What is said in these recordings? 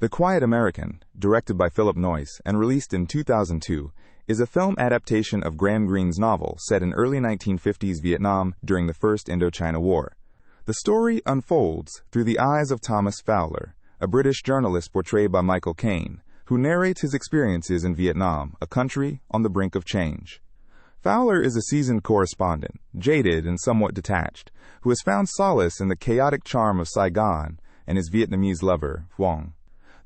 The Quiet American, directed by Phillip Noyce and released in 2002, is a film adaptation of Graham Greene's novel set in early 1950s Vietnam during the First Indochina War. The story unfolds through the eyes of Thomas Fowler, a British journalist portrayed by Michael Caine, who narrates his experiences in Vietnam, a country on the brink of change. Fowler is a seasoned correspondent, jaded and somewhat detached, who has found solace in the chaotic charm of Saigon and his Vietnamese lover, Phuong.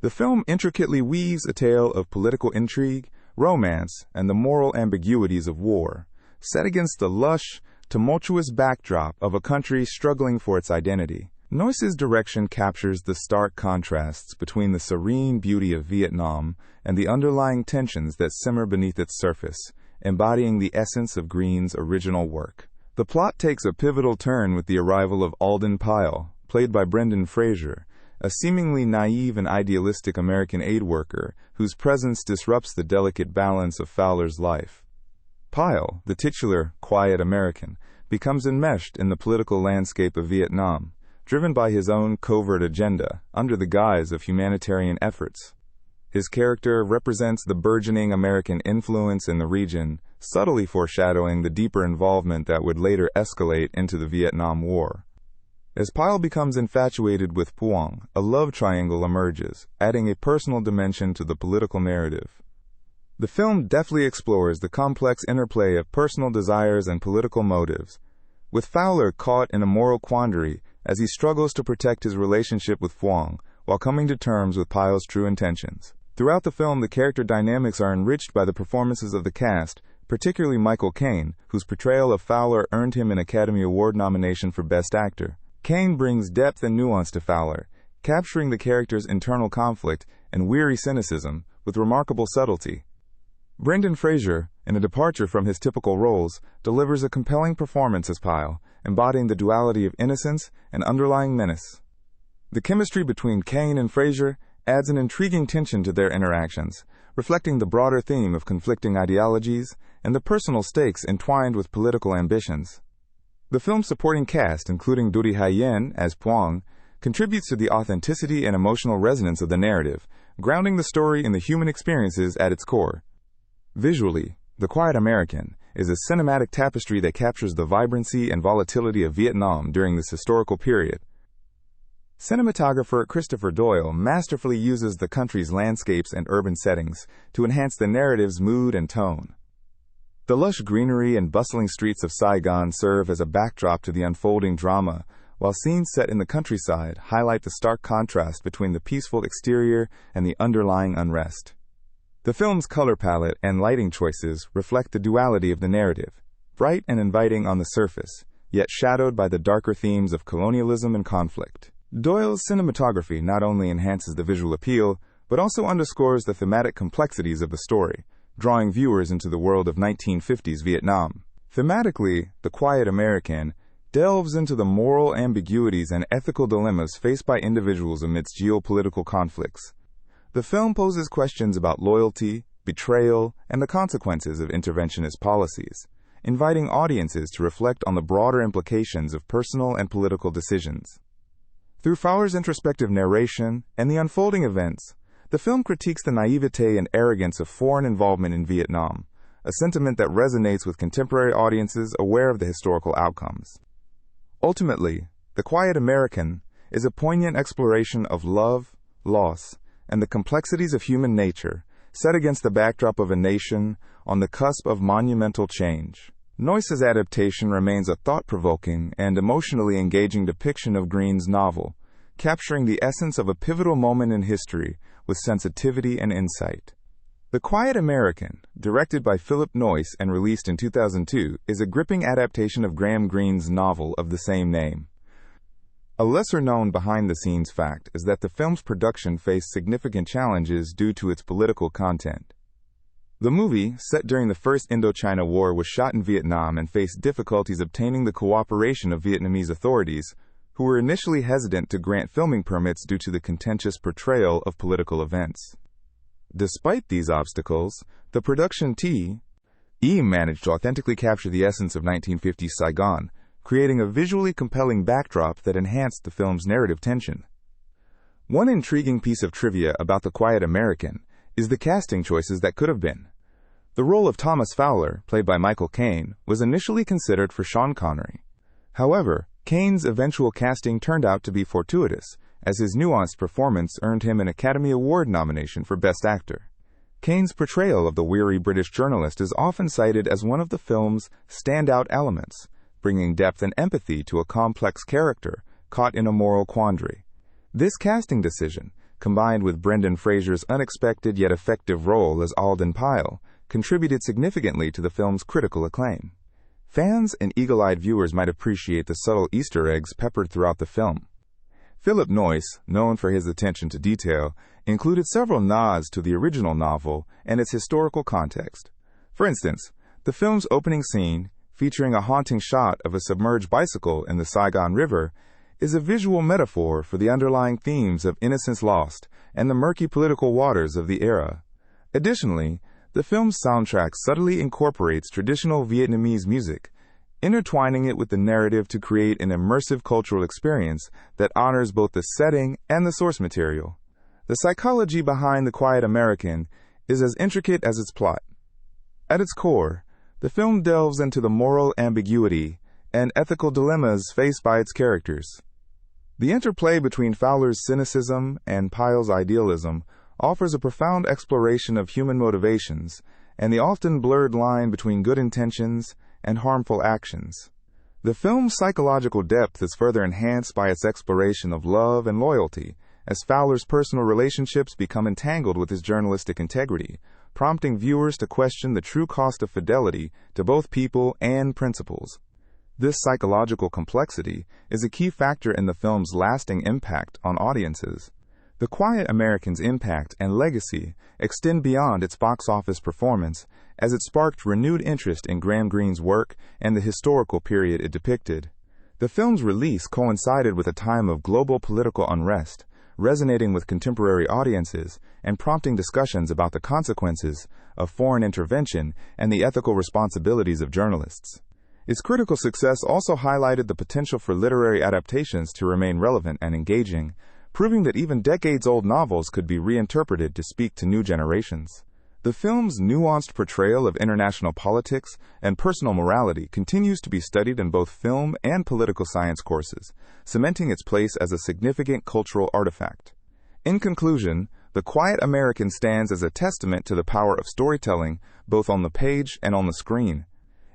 The film intricately weaves a tale of political intrigue, romance, and the moral ambiguities of war, set against the lush, tumultuous backdrop of a country struggling for its identity. Noyce's direction captures the stark contrasts between the serene beauty of Vietnam and the underlying tensions that simmer beneath its surface, embodying the essence of Greene's original work. The plot takes a pivotal turn with the arrival of Alden Pyle, played by Brendan Fraser, a seemingly naive and idealistic American aid worker whose presence disrupts the delicate balance of Fowler's life. Pyle, the titular Quiet American, becomes enmeshed in the political landscape of Vietnam, driven by his own covert agenda under the guise of humanitarian efforts. His character represents the burgeoning American influence in the region, subtly foreshadowing the deeper involvement that would later escalate into the Vietnam War. As Pyle becomes infatuated with Phuong, a love triangle emerges, adding a personal dimension to the political narrative. The film deftly explores the complex interplay of personal desires and political motives, with Fowler caught in a moral quandary as he struggles to protect his relationship with Phuong while coming to terms with Pyle's true intentions. Throughout the film, the character dynamics are enriched by the performances of the cast, particularly Michael Caine, whose portrayal of Fowler earned him an Academy Award nomination for Best Actor. Caine brings depth and nuance to Fowler, capturing the character's internal conflict and weary cynicism with remarkable subtlety. Brendan Fraser, in a departure from his typical roles, delivers a compelling performance as Pyle, embodying the duality of innocence and underlying menace. The chemistry between Caine and Fraser adds an intriguing tension to their interactions, reflecting the broader theme of conflicting ideologies and the personal stakes entwined with political ambitions. The film's supporting cast, including Duri Hayen as Phuong, contributes to the authenticity and emotional resonance of the narrative, grounding the story in the human experiences at its core. Visually, The Quiet American is a cinematic tapestry that captures the vibrancy and volatility of Vietnam during this historical period. Cinematographer Christopher Doyle masterfully uses the country's landscapes and urban settings to enhance the narrative's mood and tone. The lush greenery and bustling streets of Saigon serve as a backdrop to the unfolding drama, while scenes set in the countryside highlight the stark contrast between the peaceful exterior and the underlying unrest. The film's color palette and lighting choices reflect the duality of the narrative, bright and inviting on the surface, yet shadowed by the darker themes of colonialism and conflict. Doyle's cinematography not only enhances the visual appeal, but also underscores the thematic complexities of the story, drawing viewers into the world of 1950s Vietnam. Thematically, The Quiet American delves into the moral ambiguities and ethical dilemmas faced by individuals amidst geopolitical conflicts. The film poses questions about loyalty, betrayal, and the consequences of interventionist policies, inviting audiences to reflect on the broader implications of personal and political decisions. Through Fowler's introspective narration and the unfolding events, the film critiques the naivete and arrogance of foreign involvement in Vietnam, a sentiment that resonates with contemporary audiences aware of the historical outcomes. Ultimately, The Quiet American is a poignant exploration of love, loss, and the complexities of human nature, set against the backdrop of a nation on the cusp of monumental change. Noyce's adaptation remains a thought-provoking and emotionally engaging depiction of Greene's novel, capturing the essence of a pivotal moment in history with sensitivity and insight. The Quiet American, directed by Phillip Noyce and released in 2002, is a gripping adaptation of Graham Greene's novel of the same name. A lesser-known behind-the-scenes fact is that the film's production faced significant challenges due to its political content. The movie, set during the First Indochina War, was shot in Vietnam and faced difficulties obtaining the cooperation of Vietnamese authorities, who were initially hesitant to grant filming permits due to the contentious portrayal of political events. Despite these obstacles, the production team managed to authentically capture the essence of 1950s Saigon, creating a visually compelling backdrop that enhanced the film's narrative tension. One intriguing piece of trivia about The Quiet American is the casting choices that could have been. The role of Thomas Fowler, played by Michael Caine, was initially considered for Sean Connery. However, Caine's eventual casting turned out to be fortuitous, as his nuanced performance earned him an Academy Award nomination for Best Actor. Caine's portrayal of the weary British journalist is often cited as one of the film's standout elements, bringing depth and empathy to a complex character caught in a moral quandary. This casting decision, combined with Brendan Fraser's unexpected yet effective role as Alden Pyle, contributed significantly to the film's critical acclaim. Fans and eagle-eyed viewers might appreciate the subtle Easter eggs peppered throughout the film. Phillip Noyce, known for his attention to detail, included several nods to the original novel and its historical context. For instance, the film's opening scene, featuring a haunting shot of a submerged bicycle in the Saigon River, is a visual metaphor for the underlying themes of innocence lost and the murky political waters of the era. Additionally, the film's soundtrack subtly incorporates traditional Vietnamese music, intertwining it with the narrative to create an immersive cultural experience that honors both the setting and the source material. The psychology behind The Quiet American is as intricate as its plot. At its core, the film delves into the moral ambiguity and ethical dilemmas faced by its characters. The interplay between Fowler's cynicism and Pyle's idealism offers a profound exploration of human motivations and the often blurred line between good intentions and harmful actions. The film's psychological depth is further enhanced by its exploration of love and loyalty, as Fowler's personal relationships become entangled with his journalistic integrity, prompting viewers to question the true cost of fidelity to both people and principles. This psychological complexity is a key factor in the film's lasting impact on audiences. The Quiet American's impact and legacy extend beyond its box office performance, as it sparked renewed interest in Graham Greene's work and the historical period it depicted. The film's release coincided with a time of global political unrest, resonating with contemporary audiences and prompting discussions about the consequences of foreign intervention and the ethical responsibilities of journalists. Its critical success also highlighted the potential for literary adaptations to remain relevant and engaging, proving that even decades-old novels could be reinterpreted to speak to new generations. The film's nuanced portrayal of international politics and personal morality continues to be studied in both film and political science courses, cementing its place as a significant cultural artifact. In conclusion, The Quiet American stands as a testament to the power of storytelling, both on the page and on the screen.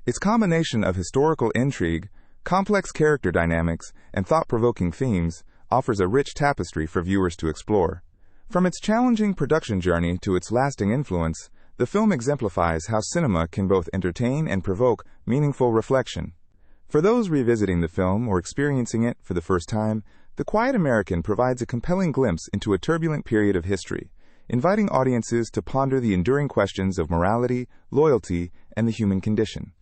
Its combination of historical intrigue, complex character dynamics, and thought-provoking themes offers a rich tapestry for viewers to explore. From its challenging production journey to its lasting influence, the film exemplifies how cinema can both entertain and provoke meaningful reflection. For those revisiting the film or experiencing it for the first time, The Quiet American provides a compelling glimpse into a turbulent period of history, inviting audiences to ponder the enduring questions of morality, loyalty, and the human condition.